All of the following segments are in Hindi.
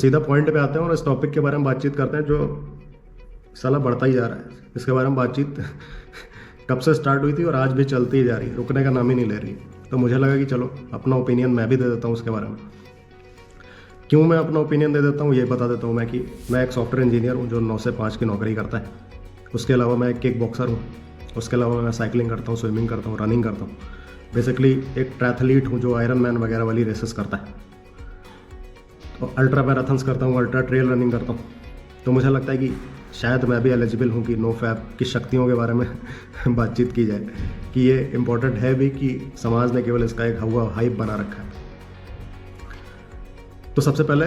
सीधा पॉइंट पे आते हैं और इस टॉपिक के बारे में बातचीत करते हैं जो साला बढ़ता ही जा रहा है। इसके बारे में बातचीत कब से स्टार्ट हुई थी और आज भी चलती ही जा रही है, रुकने का नाम ही नहीं ले रही। तो मुझे लगा कि चलो अपना ओपिनियन मैं भी दे देता हूँ उसके बारे में। क्यों मैं अपना ओपिनियन दे देता हूँ ये बता देता हूँ मैं कि मैं एक सॉफ्टवेयर इंजीनियर हूँ जो 9 से 5 की नौकरी करता है। उसके अलावा मैं एक किक बॉक्सर हूँ। उसके अलावा मैं साइकिलिंग करता हूँ, स्विमिंग करता हूँ, रनिंग करता हूँ। बेसिकली एक ट्रैथलीट हूँ जो आयरन मैन वगैरह वाली रेसेस करता है। और अल्ट्रा मैराथन्स करता हूँ, अल्ट्रा ट्रेल रनिंग करता हूँ। तो मुझे लगता है कि शायद मैं भी एलिजिबल हूँ कि नो फैब की शक्तियों के बारे में बातचीत की जाए, कि ये इम्पोर्टेंट है भी कि समाज ने केवल इसका एक हवा हाइप बना रखा है। तो सबसे पहले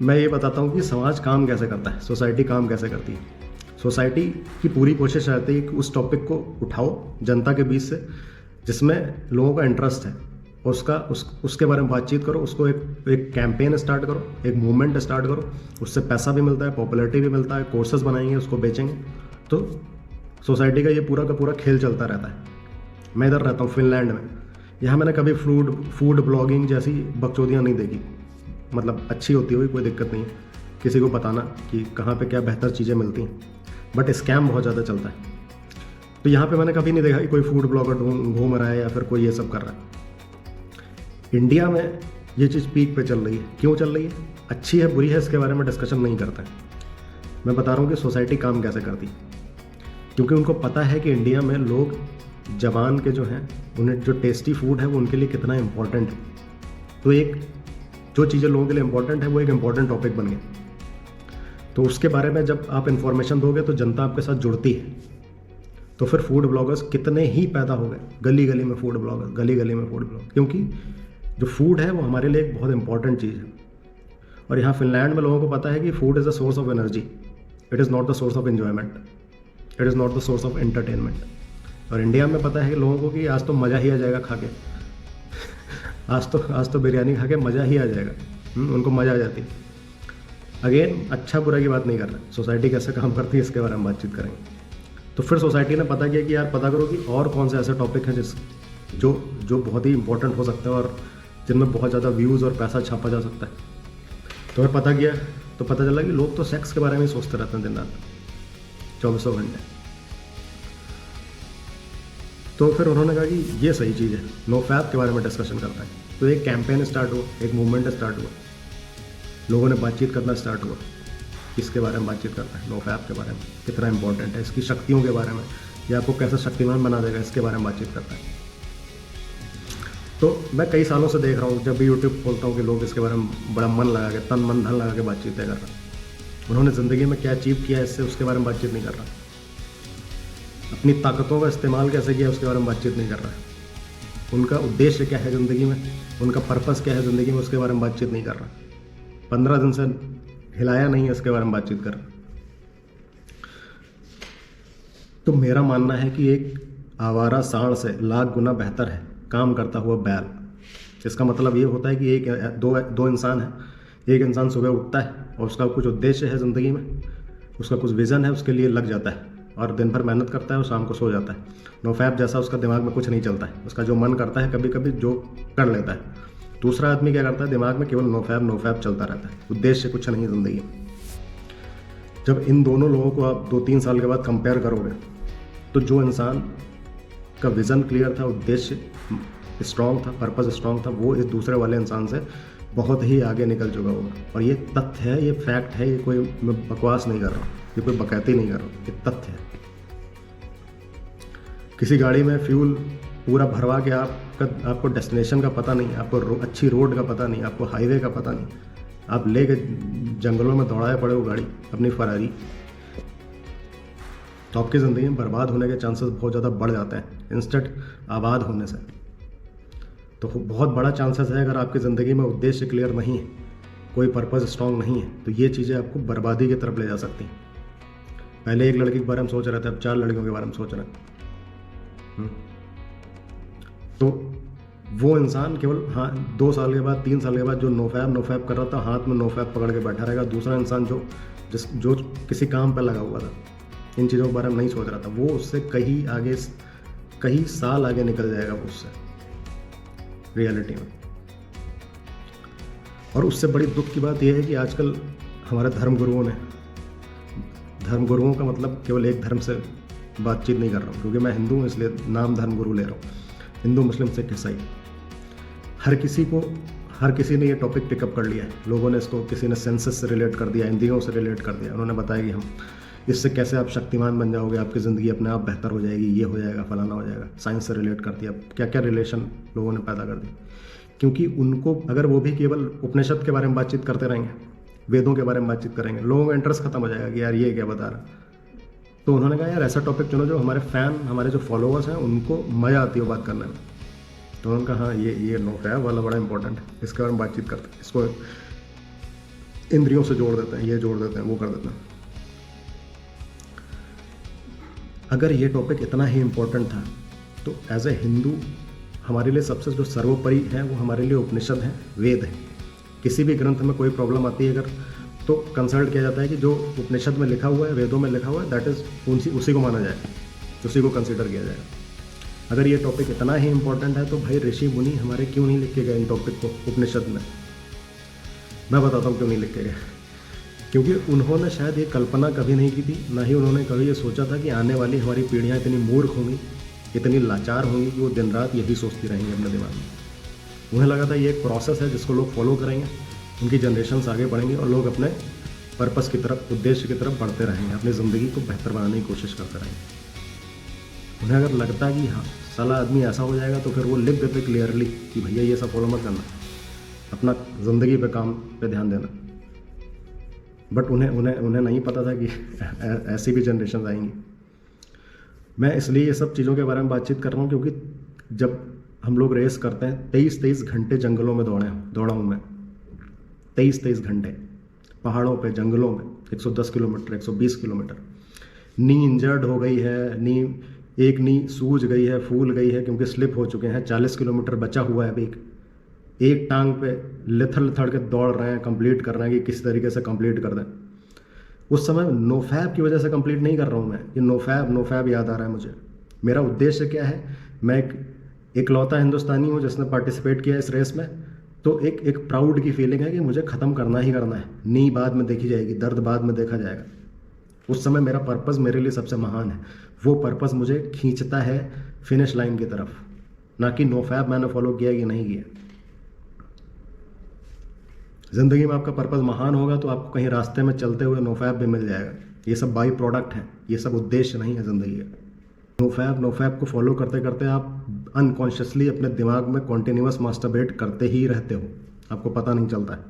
मैं ये बताता हूँ कि समाज काम कैसे करता है, सोसाइटी काम कैसे करती है। सोसाइटी की पूरी कोशिश रहती है कि उस टॉपिक को उठाओ जनता के बीच से जिसमें लोगों का इंटरेस्ट है, उसके बारे में बातचीत करो, उसको एक कैंपेन स्टार्ट करो, एक मूवमेंट स्टार्ट करो। उससे पैसा भी मिलता है, पॉपुलैरिटी भी मिलता है, कोर्सेज बनाएंगे, उसको बेचेंगे। तो सोसाइटी का ये पूरा का पूरा खेल चलता रहता है। मैं इधर रहता हूँ फिनलैंड में। यहाँ मैंने कभी फूड ब्लॉगिंग जैसी बकचोदियाँ नहीं देखी। मतलब अच्छी होती हुई कोई दिक्कत नहीं है किसी को बताना कि कहाँ पे क्या बेहतर चीज़ें मिलती हैं, बट स्कैम बहुत ज़्यादा चलता है। तो यहाँ पे मैंने कभी नहीं देखा कि कोई फूड ब्लॉगर घूम रहा है या फिर कोई ये सब कर रहा है। इंडिया में ये चीज़ पीक पे चल रही है। क्यों चल रही है, अच्छी है बुरी है, इसके बारे में डिस्कशन नहीं करते हैं। मैं बता रहा हूँ कि सोसाइटी काम कैसे करती है। क्योंकि उनको पता है कि इंडिया में लोग जवान के जो हैं, उन्हें जो टेस्टी फूड है वो उनके लिए कितना इम्पोर्टेंट है। तो एक जो चीज़ें लोगों के लिए इम्पोर्टेंट है वो एक इम्पोर्टेंट टॉपिक बन गया। तो उसके बारे में जब आप इन्फॉर्मेशन दोगे तो जनता आपके साथ जुड़ती है। तो फिर फूड ब्लॉगर्स कितने ही पैदा हो गए, गली गली में फूड ब्लॉगर, गली गली में फूड ब्लॉगर। क्योंकि जो फूड है वो हमारे लिए एक बहुत इंपॉर्टेंट चीज़ है। और यहाँ फिनलैंड में लोगों को पता है कि food is the source of energy, it is not the source of enjoyment, it is not the source of entertainment. और इंडिया में पता है कि लोगों को कि आज तो मज़ा ही आ जाएगा खा के आज तो बिरयानी खा के मज़ा ही आ जाएगा। उनको मज़ा आ जाती है। अगेन अच्छा बुरा की बात नहीं कर रहा, सोसाइटी कैसे काम करती है इसके बारे में बातचीत करेंगे। तो फिर सोसाइटी ने पता किया कि यार पता करो कि और कौन से ऐसे टॉपिक हैं जो बहुत ही इंपॉर्टेंट हो सकते हैं और जिनमें बहुत ज़्यादा व्यूज़ और पैसा छापा जा सकता है। तो फिर पता किया तो पता चला कि लोग तो सेक्स के बारे में ही सोचते रहते हैं दिन रात, 24 घंटे। तो फिर उन्होंने कहा कि ये सही चीज़ है, नो फैब के बारे में डिस्कशन करता है। तो एक कैंपेन स्टार्ट हुआ, एक मूवमेंट स्टार्ट हुआ, लोगों ने बातचीत करना स्टार्ट हुआ। किसके बारे में बातचीत करता है, नो फैब के बारे में, कितना इंपॉर्टेंट है, इसकी शक्तियों के बारे में, या आपको कैसे शक्तिमान बना देगा, इसके बारे में बातचीत करता है। तो मैं कई सालों से देख रहा हूँ, जब भी यूट्यूब खोलता हूँ कि लोग इसके बारे में बड़ा मन लगा के, तन मन धन लगा के बातचीत कर रहा है। उन्होंने ज़िंदगी में क्या अचीव किया इससे, उसके बारे में बातचीत नहीं कर रहा। अपनी ताकतों का इस्तेमाल कैसे किया उसके बारे में बातचीत नहीं कर रहा है। उनका उद्देश्य क्या है ज़िंदगी में, उनका पर्पस क्या है ज़िंदगी में, उसके बारे में बातचीत नहीं कर रहा। 15 दिन से हिलाया नहीं है, इसके बारे में बातचीत कर रहा। तो मेरा मानना है कि एक आवारा सांड से लाख गुना बेहतर है काम करता हुआ बैल। इसका मतलब ये होता है कि एक दो इंसान है। एक इंसान सुबह उठता है और उसका कुछ उद्देश्य है ज़िंदगी में, उसका कुछ विज़न है, उसके लिए लग जाता है और दिन भर मेहनत करता है और शाम को सो जाता है। नो फैब जैसा उसका दिमाग में कुछ नहीं चलता है, उसका जो मन करता है कभी कभी जो कर लेता है। दूसरा आदमी क्या करता है, दिमाग में केवल नो फैब चलता रहता है, उद्देश्य कुछ नहीं है ज़िंदगी में। जब इन दोनों लोगों को आप 2-3 साल के बाद कंपेयर करोगे तो जो इंसान का विज़न क्लियर था, उद्देश्य स्ट्रॉन्ग था, पर्पस स्ट्रॉन्ग था, वो इस दूसरे वाले इंसान से बहुत ही आगे निकल चुका होगा। और ये तथ्य है, ये फैक्ट है, ये कोई मैं बकवास नहीं कर रहा हूँ, ये कोई बकैती नहीं कर रहा हूँ, ये तथ्य है। किसी गाड़ी में फ्यूल पूरा भरवा के आपको डेस्टिनेशन का पता नहीं, आपको अच्छी रोड का पता नहीं, आपको हाईवे का पता नहीं, आप लेके जंगलों में दौड़ाए पड़े हो गाड़ी अपनी फरारी, तो आपकी ज़िंदगी में बर्बाद होने के चांसेस बहुत ज़्यादा बढ़ जाते हैं इंस्टेंट आबाद होने से। तो बहुत बड़ा चांसेस है, अगर आपकी ज़िंदगी में उद्देश्य क्लियर नहीं है, कोई पर्पस स्ट्रॉन्ग नहीं है, तो ये चीज़ें आपको बर्बादी की तरफ ले जा सकती हैं। पहले एक लड़की के बारे में सोच रहे थे, अब 4 लड़कियों के बारे में सोच रहे हैं। तो वो इंसान केवल 2 साल के बाद, 3 साल के बाद जो नो फैब कर रहा था, हाथ में नो फैब पकड़ के बैठा रहेगा। दूसरा इंसान जो किसी काम पर लगा हुआ था, इन चीज़ों के बारे में नहीं सोच रहा था, वो उससे कई साल आगे निकल जाएगा वो उससे रियलिटी में। और उससे बड़ी दुख की बात यह है कि आजकल हमारे धर्मगुरुओं का मतलब केवल एक धर्म से बातचीत नहीं कर रहा हूँ, क्योंकि मैं हिंदू हूँ इसलिए नाम धर्मगुरु ले रहा हूँ। हिंदू, मुस्लिम, सिख, ईसाई, हर किसी ने ये टॉपिक पिकअप कर लिया है। लोगों ने इसको, किसी ने सेंसस से रिलेट कर दिया, इंद्रियों से रिलेट कर दिया। उन्होंने बताया कि हम इससे कैसे आप शक्तिमान बन जाओगे, आपकी ज़िंदगी अपने आप बेहतर हो जाएगी, ये हो जाएगा, फलाना हो जाएगा। साइंस से रिलेट कर दिया, क्या क्या रिलेशन लोगों ने पैदा कर दी। क्योंकि उनको, अगर वो भी केवल उपनिषद के बारे में बातचीत करते रहेंगे, वेदों के बारे में बातचीत करेंगे, लोगों का इंटरेस्ट खत्म हो जाएगा कि यार ये क्या बता रहा। तो उन्होंने कहा यार ऐसा टॉपिक चुनो जो हमारे फ़ैन, हमारे जो फॉलोअर्स हैं उनको मज़ा आती हो बात करने में। तो उन्होंने कहा हाँ ये नोफैब वाला बड़ा इंपॉर्टेंट है, इसके बारे में बातचीत करते हैं, इसको इंद्रियों से जोड़ देते हैं, ये जोड़ देते हैं, वो कर देते हैं। अगर ये टॉपिक इतना ही इम्पोर्टेंट था तो एज ए हिंदू हमारे लिए सबसे जो सर्वोपरि है वो हमारे लिए उपनिषद है, वेद है। किसी भी ग्रंथ में कोई प्रॉब्लम आती है अगर, तो कंसल्ट किया जाता है कि जो उपनिषद में लिखा हुआ है, वेदों में लिखा हुआ है, दैट इज़ उसी को माना जाएगा, उसी को कंसिडर किया जाएगा। अगर ये टॉपिक इतना ही इम्पोर्टेंट है तो भाई ऋषि मुनि हमारे क्यों नहीं लिख के गए इन टॉपिक को उपनिषद में। मैं बताता हूँ क्यों नहीं लिख के गए। क्योंकि उन्होंने शायद ये कल्पना कभी नहीं की थी, ना ही उन्होंने कभी ये सोचा था कि आने वाली हमारी पीढ़ियाँ इतनी मूर्ख होंगी, इतनी लाचार होंगी कि वो दिन रात यही सोचती रहेंगी अपने दिमाग में। उन्हें लगा था ये एक प्रोसेस है जिसको लोग फॉलो करेंगे, उनकी जनरेशन्स आगे बढ़ेंगी और लोग अपने पर्पस की तरफ, उद्देश्य की तरफ बढ़ते रहेंगे, अपनी ज़िंदगी को बेहतर बनाने की कोशिश करते रहेंगे। उन्हें अगर लगता है कि हाँ साला आदमी ऐसा हो जाएगा तो फिर वो लिख देते क्लियरली कि भैया ये सब फॉलो मत करना, अपना ज़िंदगी पे, काम पे ध्यान देना। बट उन्हें नहीं पता था कि ऐसी भी जनरेशन आएंगी। मैं इसलिए ये सब चीज़ों के बारे में बातचीत कर रहा हूँ क्योंकि जब हम लोग रेस करते हैं, 23 घंटे जंगलों में दौड़ा हूँ मैं, 23 घंटे पहाड़ों पे, जंगलों में, 110 किलोमीटर, 120 किलोमीटर। नी इंजर्ड हो गई है, एक नी सूज गई है, फूल गई है क्योंकि स्लिप हो चुके हैं। 40 किलोमीटर बचा हुआ है अभी। एक टांग पे लथड़ के दौड़ रहे हैं, कंप्लीट कर रहे हैं कि किस तरीके से कंप्लीट कर दें। उस समय नोफैब की वजह से कंप्लीट नहीं कर रहा हूँ मैं, ये नोफैब याद आ रहा है मुझे। मेरा उद्देश्य क्या है, मैं एक इकलौता हिंदुस्तानी हूँ जिसने पार्टिसिपेट किया इस रेस में। तो एक प्राउड की फीलिंग है कि मुझे ख़त्म करना ही करना है। नी बाद में देखी जाएगी, दर्द बाद में देखा जाएगा। उस समय मेरा पर्पस मेरे लिए सबसे महान है। वो पर्पस मुझे खींचता है फिनिश लाइन की तरफ, ना कि नोफैब मैंने फॉलो किया कि नहीं किया। ज़िंदगी में आपका पर्पस महान होगा तो आपको कहीं रास्ते में चलते हुए नोफैब भी मिल जाएगा। ये सब बाई प्रोडक्ट है, ये सब उद्देश्य नहीं है ज़िंदगी का। नोफैब को फॉलो करते करते आप अनकॉन्शियसली अपने दिमाग में कॉन्टिन्यूस मास्टरबेट करते ही रहते हो, आपको पता नहीं चलता है।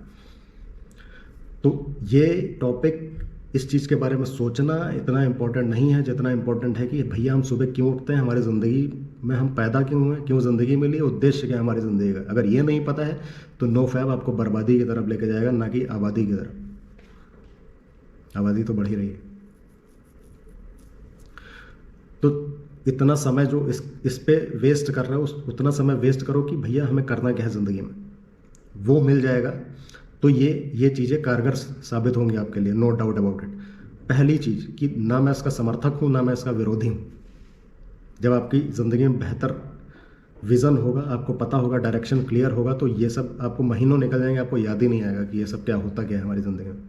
तो ये टॉपिक, इस चीज़ के बारे में सोचना इतना इम्पोर्टेंट नहीं है जितना इम्पोर्टेंट है कि भैया हम सुबह क्यों उठते हैं, हमारी ज़िंदगी में हम पैदा क्यों हुए, क्यों ज़िंदगी मिली, उद्देश्य क्या है हमारी ज़िंदगी का। अगर ये नहीं पता है तो नोफैब आपको बर्बादी की तरफ लेके जाएगा, ना कि आबादी की तरफ। आबादी तो बढ़ ही रही है। तो इतना समय जो इस पे वेस्ट कर रहे हो, उतना समय वेस्ट करो कि भैया हमें करना क्या है ज़िंदगी में, वो मिल जाएगा। तो ये चीज़ें कारगर साबित होंगी आपके लिए, नो डाउट अबाउट इट। पहली चीज़ कि ना मैं इसका समर्थक हूँ, ना मैं इसका विरोधी हूँ। जब आपकी ज़िंदगी में बेहतर विज़न होगा, आपको पता होगा, डायरेक्शन क्लियर होगा, तो ये सब आपको महीनों निकल जाएंगे, आपको याद ही नहीं आएगा कि ये सब क्या होता क्या है हमारी ज़िंदगी में।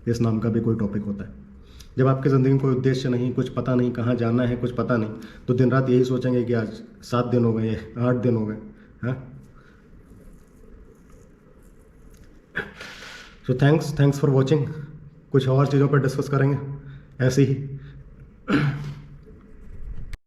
इस नाम का भी कोई टॉपिक होता है। जब आपकी ज़िंदगी में कोई उद्देश्य नहीं, कुछ पता नहीं, कहाँ जाना है कुछ पता नहीं, तो दिन रात यही सोचेंगे कि आज 7 दिन हो गए, 8 दिन हो गए। हाँ, सो थैंक्स फॉर वॉचिंग। कुछ और चीज़ों पर डिस्कस करेंगे ऐसे ही।